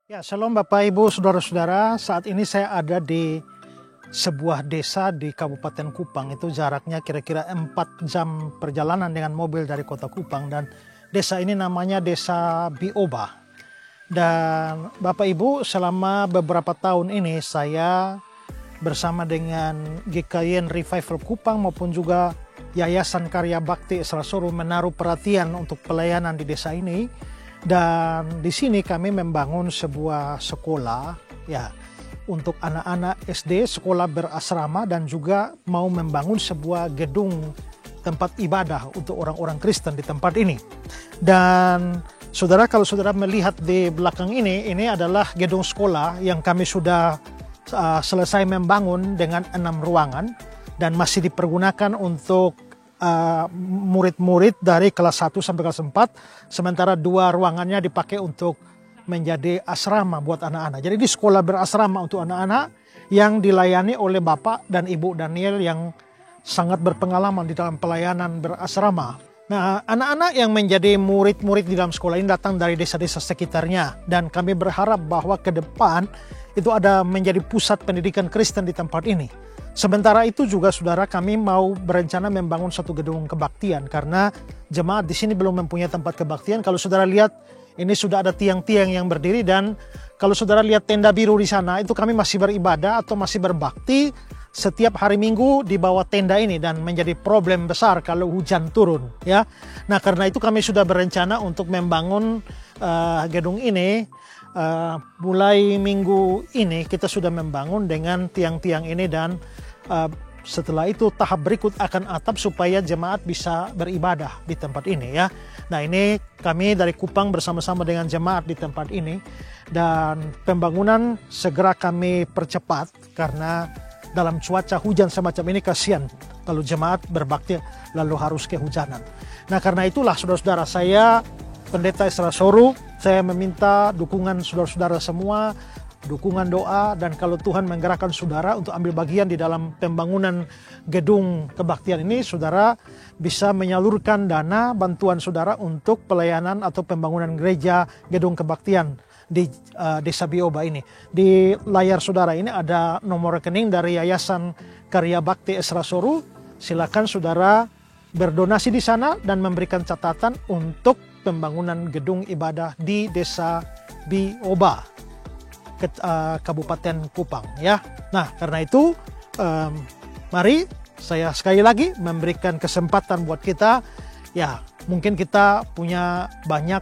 Ya, shalom Bapak Ibu Saudara-saudara. Saat ini saya ada di sebuah desa di Kabupaten Kupang. Itu jaraknya kira-kira 4 jam perjalanan dengan mobil dari kota Kupang. Dan desa ini namanya Desa Bioba. Dan Bapak Ibu, selama beberapa tahun ini saya bersama dengan GKY Revival Kupang maupun juga Yayasan Karya Bakti Esrasoro menaruh perhatian untuk pelayanan di desa ini. Dan di sini kami membangun sebuah sekolah ya untuk anak-anak SD, sekolah berasrama, dan juga mau membangun sebuah gedung tempat ibadah untuk orang-orang Kristen di tempat ini. Dan saudara, kalau saudara melihat di belakang ini adalah gedung sekolah yang kami sudah selesai membangun dengan 6 ruangan dan masih dipergunakan untuk murid-murid dari kelas 1 sampai kelas 4, sementara 2 ruangannya dipakai untuk menjadi asrama buat anak-anak. Jadi di sekolah berasrama untuk anak-anak yang dilayani oleh Bapak dan Ibu Daniel yang sangat berpengalaman di dalam pelayanan berasrama. Nah, anak-anak yang menjadi murid-murid di dalam sekolah ini datang dari desa-desa sekitarnya, dan kami berharap bahwa ke depan itu ada menjadi pusat pendidikan Kristen di tempat ini. Sementara itu juga saudara, kami mau berencana membangun satu gedung kebaktian karena jemaat di sini belum mempunyai tempat kebaktian. Kalau saudara lihat, ini sudah ada tiang-tiang yang berdiri, dan kalau saudara lihat tenda biru di sana, itu kami masih beribadah atau masih berbakti setiap hari Minggu di bawah tenda ini, dan menjadi problem besar kalau hujan turun ya. Nah, karena itu kami sudah berencana untuk membangun gedung ini. Mulai minggu ini kita sudah membangun dengan tiang-tiang ini, dan setelah itu tahap berikut akan atap supaya jemaat bisa beribadah di tempat ini ya. Nah, ini kami dari Kupang bersama-sama dengan jemaat di tempat ini, dan pembangunan segera kami percepat karena dalam cuaca hujan semacam ini kasihan kalau jemaat berbakti lalu harus kehujanan. Nah, karena itulah saudara-saudara, saya Pendeta Esrasoro, saya meminta dukungan saudara-saudara semua, dukungan doa, dan kalau Tuhan menggerakkan saudara untuk ambil bagian di dalam pembangunan gedung kebaktian ini, saudara bisa menyalurkan dana bantuan saudara untuk pelayanan atau pembangunan gereja gedung kebaktian di Desa Bioba ini. Di layar saudara ini ada nomor rekening dari Yayasan Karya Bakti Esrasoro. Silakan saudara berdonasi di sana dan memberikan catatan untuk pembangunan gedung ibadah di Desa Bioba, Kabupaten Kupang ya. Nah, karena itu mari saya sekali lagi memberikan kesempatan buat kita ya. Mungkin kita punya banyak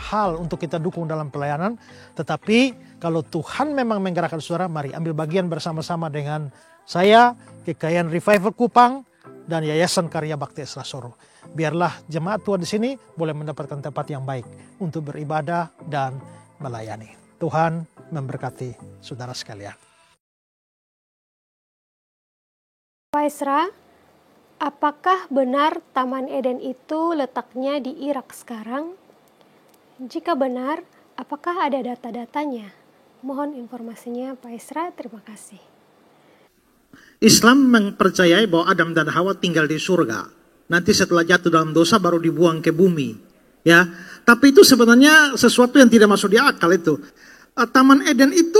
hal untuk kita dukung dalam pelayanan, tetapi kalau Tuhan memang menggerakkan saudara, mari ambil bagian bersama-sama dengan saya, GKY Revival Kupang, dan Yayasan Karya Bakti Esrasoro. Biarlah jemaat Tuhan di sini boleh mendapatkan tempat yang baik untuk beribadah dan melayani. Tuhan memberkati saudara sekalian. Pak Esra, apakah benar Taman Eden itu letaknya di Irak sekarang? Jika benar, apakah ada data-datanya? Mohon informasinya Pak Esra, terima kasih. Islam mempercayai bahwa Adam dan Hawa tinggal di surga. Nanti setelah jatuh dalam dosa baru dibuang ke bumi. Ya, tapi itu sebenarnya sesuatu yang tidak masuk di akal itu. Taman Eden itu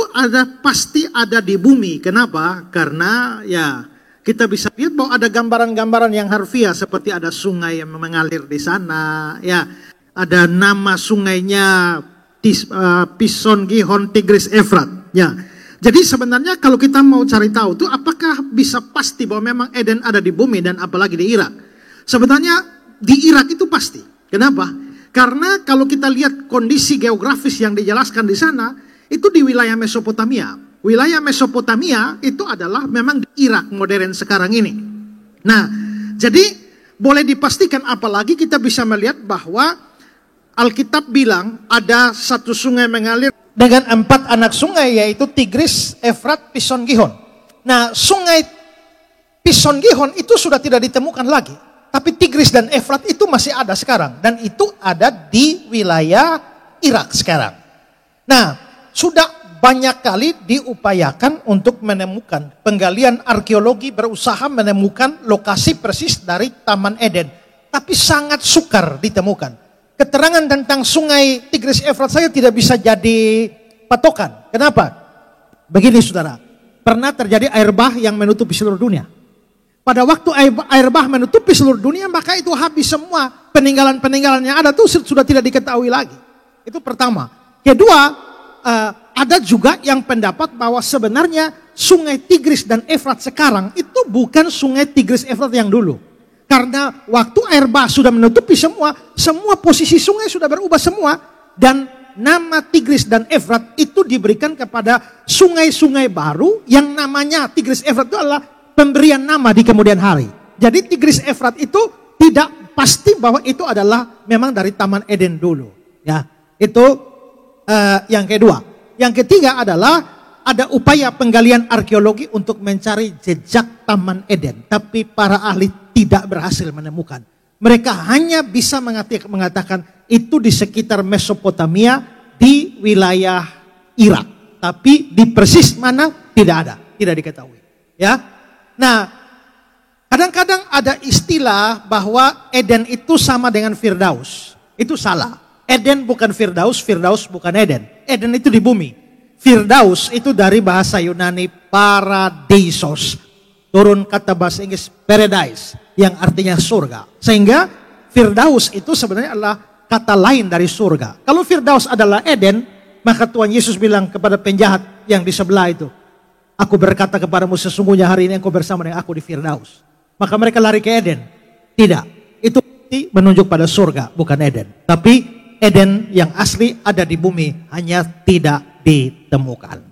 pasti ada di bumi. Kenapa? Karena ya kita bisa lihat bahwa ada gambaran-gambaran yang harfiah, seperti ada sungai yang mengalir di sana. Ya, ada nama sungainya Pison, Gihon, Tigris, Efrat. Ya. Jadi sebenarnya kalau kita mau cari tahu tuh apakah bisa pasti bahwa memang Eden ada di bumi dan apalagi di Irak. Sebenarnya di Irak itu pasti. Kenapa? Karena kalau kita lihat kondisi geografis yang dijelaskan di sana, itu di wilayah Mesopotamia. Wilayah Mesopotamia itu adalah memang di Irak modern sekarang ini. Nah, jadi boleh dipastikan, apalagi kita bisa melihat bahwa Alkitab bilang ada satu sungai mengalir dengan 4 anak sungai, yaitu Tigris, Efrat, Pison, Gihon. Nah, sungai Pison, Gihon itu sudah tidak ditemukan lagi. Tapi Tigris dan Efrat itu masih ada sekarang. Dan itu ada di wilayah Irak sekarang. Nah, sudah banyak kali diupayakan untuk menemukan. Penggalian arkeologi berusaha menemukan lokasi persis dari Taman Eden. Tapi sangat sukar ditemukan. keterangan tentang sungai Tigris Efrat saya tidak bisa jadi patokan. Kenapa? Begini saudara, pernah terjadi air bah yang menutupi seluruh dunia. Pada waktu air bah menutupi seluruh dunia, maka itu habis semua. Peninggalan-peninggalan yang ada itu sudah tidak diketahui lagi. Itu pertama. Kedua, ada juga yang pendapat bahwa sebenarnya sungai Tigris dan Efrat sekarang itu bukan sungai Tigris Efrat yang dulu. Karena waktu air bah sudah menutupi semua posisi sungai sudah berubah semua. Dan nama Tigris dan Efrat itu diberikan kepada sungai-sungai baru yang namanya Tigris Efrat itu adalah pemberian nama di kemudian hari. Jadi Tigris Efrat itu tidak pasti bahwa itu adalah memang dari Taman Eden dulu. Ya, itu yang kedua. Yang ketiga adalah ada upaya penggalian arkeologi untuk mencari jejak Taman Eden. Tapi para ahli tidak berhasil menemukan. Mereka hanya bisa mengatakan itu di sekitar Mesopotamia di wilayah Irak. Tapi di persis mana tidak ada, tidak diketahui. Ya, nah kadang-kadang ada istilah bahwa Eden itu sama dengan Firdaus. Itu salah. Eden bukan Firdaus, Firdaus bukan Eden. Eden itu di bumi. Firdaus itu dari bahasa Yunani paradeisos. Turun kata bahasa Inggris paradise yang artinya surga. Sehingga Firdaus itu sebenarnya adalah kata lain dari surga. Kalau Firdaus adalah Eden, maka Tuhan Yesus bilang kepada penjahat yang di sebelah itu, aku berkata kepadamu sesungguhnya hari ini engkau bersama dengan aku di Firdaus. Maka mereka lari ke Eden. Tidak, itu menunjuk pada surga, bukan Eden. Tapi Eden yang asli ada di bumi, hanya tidak ditemukan.